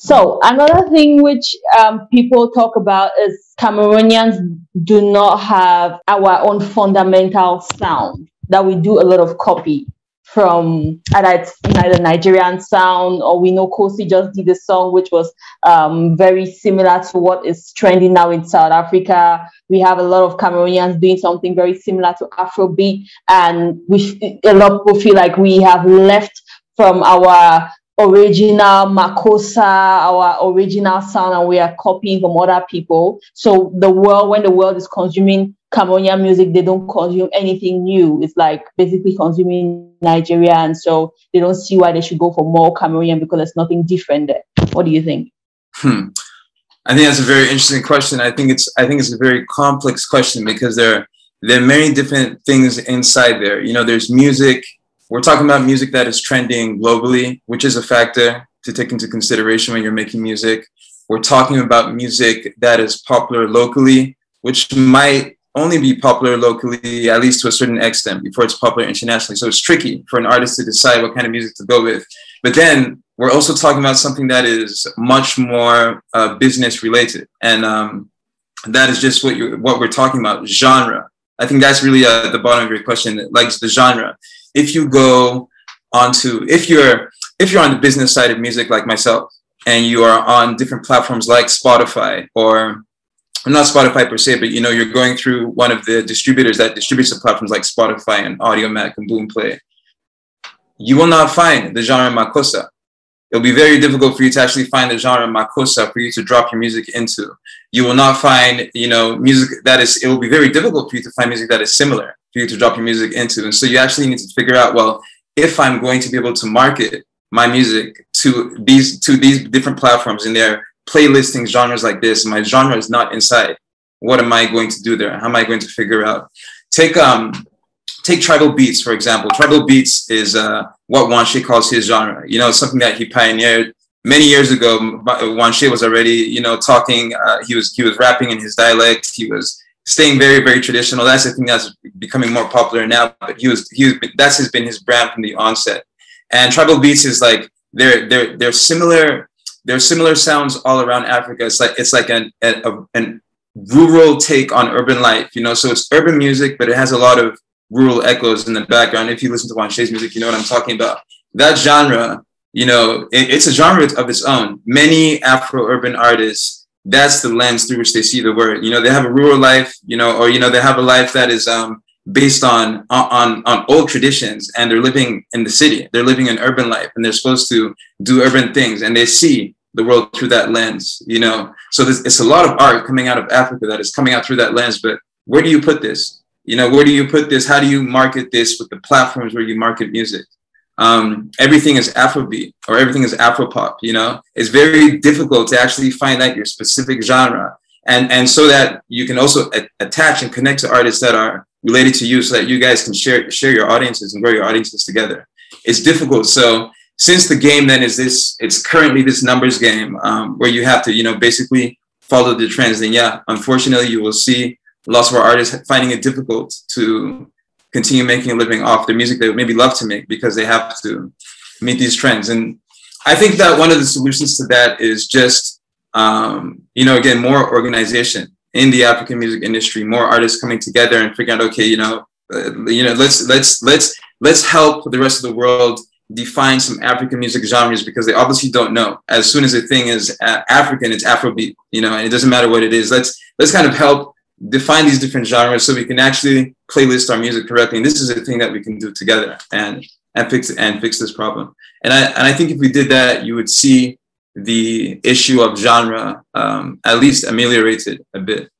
So another thing which people talk about is Cameroonians do not have our own fundamental sound, that we do a lot of copy from either Nigerian sound, or we know Kosi just did a song which was very similar to what is trending now in South Africa. We have a lot of Cameroonians doing something very similar to Afrobeat, and a lot of people feel like we have left from our original makossa, our original sound, and we are copying from other people. So when the world is consuming Cameroonian music, they don't consume anything new. It's like basically consuming Nigerian. So they don't see why they should go for more Cameroonian, because there's nothing different there. What do you think? I think that's a very interesting question. I think it's a very complex question, because there are many different things inside there. You know, there's music. We're talking about music that is trending globally, which is a factor to take into consideration when you're making music. We're talking about music that is popular locally, which might only be popular locally, at least to a certain extent, before it's popular internationally. So it's tricky for an artist to decide what kind of music to go with. But then we're also talking about something that is much more business related. And that is just what we're talking about, genre. I think that's really the bottom of your question, like the genre. If you're on the business side of music like myself, and you are on different platforms like Spotify, or not Spotify per se, but you know, you're going through one of the distributors that distributes the platforms like Spotify and Audiomack and Boomplay, you will not find the genre makossa. It'll be very difficult for you to actually find the genre makossa for you to drop your music into. You will not find, you know, music it will be very difficult for you to find music that is similar for you to drop your music into. And so you actually need to figure out, well, if I'm going to be able to market my music to these different platforms in their playlisting genres like this, and my genre is not inside, what am I going to do there? How am I going to figure out? Take tribal beats, for example. Tribal beats is what Wanshe calls his genre. You know, it's something that he pioneered many years ago. Wanshe was already, you know, talking. He was rapping in his dialect. He was staying very, very traditional. That's the thing that's becoming more popular now. But that's been his brand from the onset. And tribal beats is like they're similar. There are similar sounds all around Africa. It's like an rural take on urban life. You know, so it's urban music, but it has a lot of rural echoes in the background. If you listen to Wanshe's music, you know what I'm talking about. That genre, you know, it's a genre of its own. Many Afro-urban artists, that's the lens through which they see the world. You know, they have a rural life, you know, or, you know, they have a life that is based on old traditions, and they're living in the city. They're living an urban life, and they're supposed to do urban things, and they see the world through that lens, you know. So it's a lot of art coming out of Africa that is coming out through that lens. But where do you put this? You know, where do you put this? How do you market this with the platforms where you market music? Everything is Afrobeat or everything is Afropop, you know? It's very difficult to actually find out your specific genre. And so that you can also attach and connect to artists that are related to you, so that you guys can share your audiences and grow your audiences together. It's difficult. So since the game then it's currently this numbers game, where you have to, you know, basically follow the trends, then yeah, unfortunately you will see lots of our artists finding it difficult to continue making a living off their music they would maybe love to make, because they have to meet these trends. And I think that one of the solutions to that is just, you know, again, more organization in the African music industry, more artists coming together and figuring out, okay, let's help the rest of the world define some African music genres, because they obviously don't know. As soon as a thing is African, it's Afrobeat, you know, and it doesn't matter what it is. Let's kind of help define these different genres so we can actually playlist our music correctly. And this is a thing that we can do together and fix this problem. And I think if we did that, you would see the issue of genre at least ameliorated a bit.